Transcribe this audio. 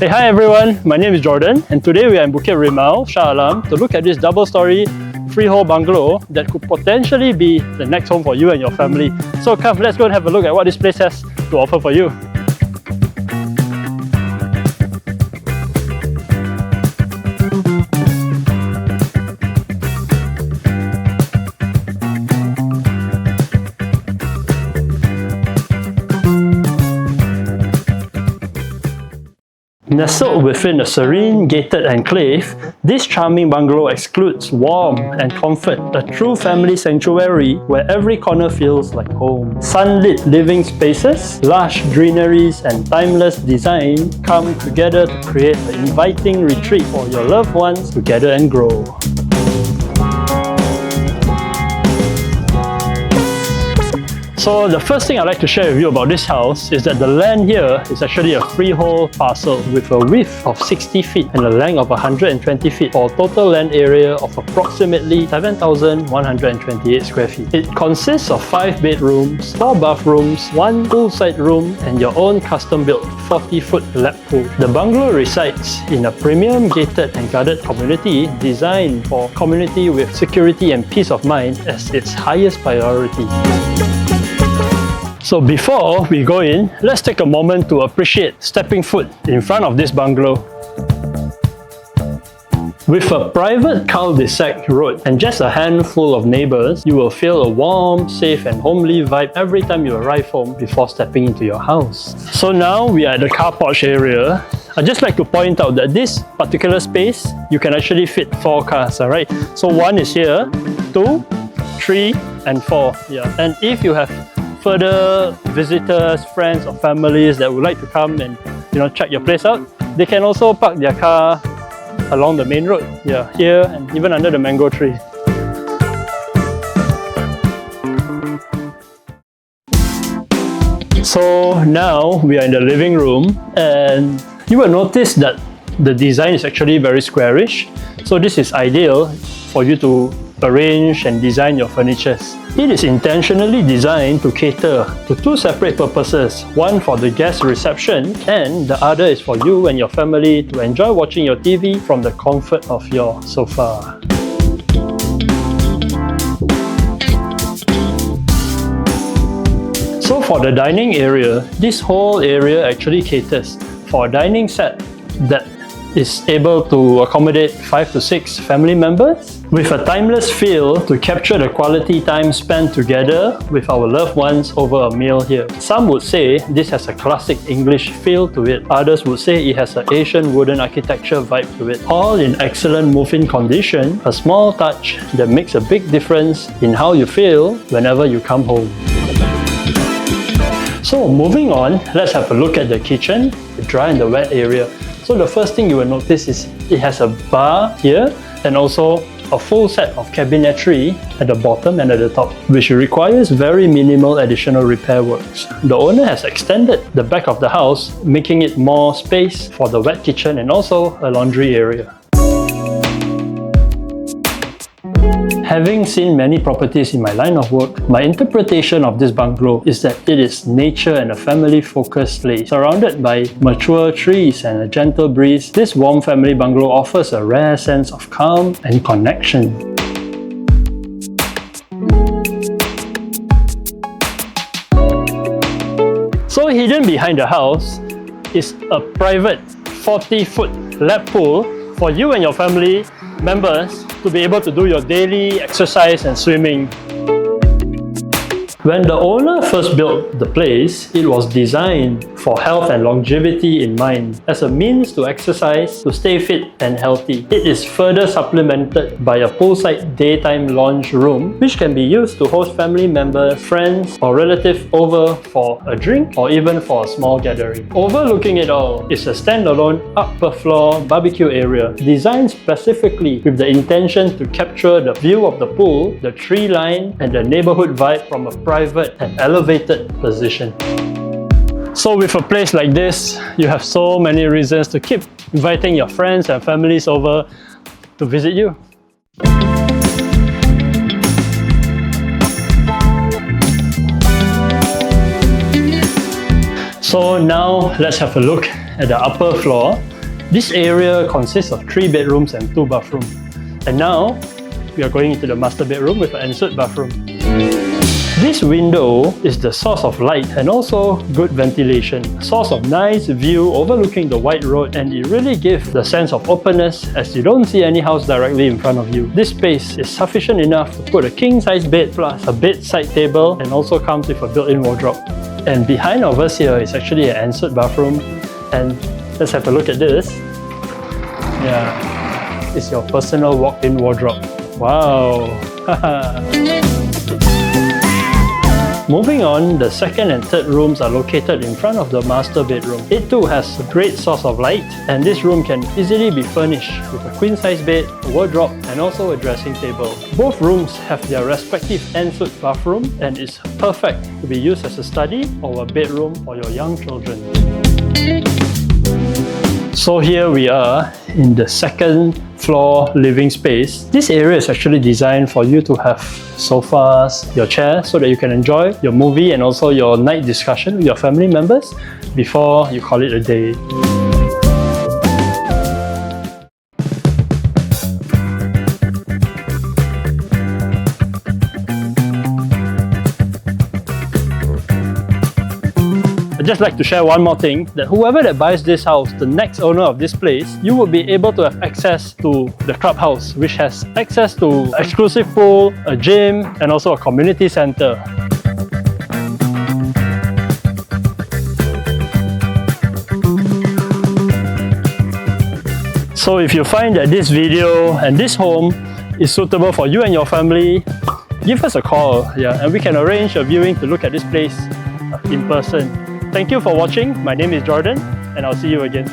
Hey, hi everyone, my name is Jordan and today we are in Bukit Rimau, Shah Alam to look at this double-storey freehold bungalow that could potentially be the next home for you and your family. So come, let's go and have a look at what this place has to offer for you. Nestled within a serene gated enclave, this charming bungalow excludes warmth and comfort, a true family sanctuary where every corner feels like home. Sunlit living spaces, lush greeneries and timeless design come together to create an inviting retreat for your loved ones to gather and grow. So the first thing I'd like to share with you about this house is that the land here is actually a freehold parcel with a width of 60 feet and a length of 120 feet for a total land area of approximately 7,128 square feet. It consists of 5 bedrooms, 4 bathrooms, 1 poolside room and your own custom-built 40-foot lap pool. The bungalow resides in a premium gated and guarded community designed for community with security and peace of mind as its highest priority. So before we go in, let's take a moment to appreciate stepping foot in front of this bungalow. With a private cul-de-sac road and just a handful of neighbours, you will feel a warm, safe and homely vibe every time you arrive home before stepping into your house. So now we are at the car porch area. I'd just like to point out that this particular space, you can actually fit 4 cars, alright? So 1 is here, 2, 3 and 4. Yeah. And if you have further visitors, friends or families that would like to come and check your place out, they can also park their car along the main road, here and even under the mango tree. So now we are in the living room and you will notice that the design is actually very squarish. So this is ideal for you to arrange and design your furniture. It is intentionally designed to cater to 2 separate purposes, one for the guest reception and the other is for you and your family to enjoy watching your TV from the comfort of your sofa. So for the dining area, this whole area actually caters for a dining set that is able to accommodate 5 to 6 family members with a timeless feel to capture the quality time spent together with our loved ones over a meal here. Some would say this has a classic English feel to it. Others would say it has an Asian wooden architecture vibe to it. All in excellent move-in condition, a small touch that makes a big difference in how you feel whenever you come home. So moving on, let's have a look at the kitchen, the dry and the wet area. So the first thing you will notice is it has a bar here and also a full set of cabinetry at the bottom and at the top, which requires very minimal additional repair works. The owner has extended the back of the house, making it more space for the wet kitchen and also a laundry area. Having seen many properties in my line of work, my interpretation of this bungalow is that it is nature and a family-focused place. Surrounded by mature trees and a gentle breeze, this warm family bungalow offers a rare sense of calm and connection. So hidden behind the house is a private 40-foot lap pool for you and your family members to be able to do your daily exercise and swimming. When the owner first built the place, it was designed for health and longevity in mind, as a means to exercise to stay fit and healthy. It is further supplemented by a poolside daytime lounge room, which can be used to host family members, friends or relatives over for a drink or even for a small gathering. Overlooking it all is a standalone upper floor barbecue area, designed specifically with the intention to capture the view of the pool, the tree line and the neighborhood vibe from a private and elevated position. So with a place like this, you have so many reasons to keep inviting your friends and families over to visit you. So now let's have a look at the upper floor. This area consists of 3 bedrooms and 2 bathrooms. And now, we are going into the master bedroom with an ensuite bathroom. This window is the source of light and also good ventilation. Source of nice view overlooking the wide road, and it really gives the sense of openness as you don't see any house directly in front of you. This space is sufficient enough to put a king-size bed plus a bedside table, and also comes with a built-in wardrobe. And behind of us here is actually an ensuite bathroom, and let's have a look at this. Yeah, it's your personal walk-in wardrobe. Wow! Moving on, the second and third rooms are located in front of the master bedroom. It too has a great source of light, and this room can easily be furnished with a queen-size bed, a wardrobe, and also a dressing table. Both rooms have their respective ensuite bathroom, and is perfect to be used as a study or a bedroom for your young children. So here we are in the second floor living space. This area is actually designed for you to have sofas, your chair, so that you can enjoy your movie and also your night discussion with your family members before you call it a day. I'd just like to share one more thing, that whoever that buys this house, the next owner of this place, you will be able to have access to the clubhouse, which has access to exclusive pool, a gym, and also a community center. So if you find that this video and this home is suitable for you and your family, give us a call, and we can arrange a viewing to look at this place in person. Thank you for watching. My name is Jordan, and I'll see you again.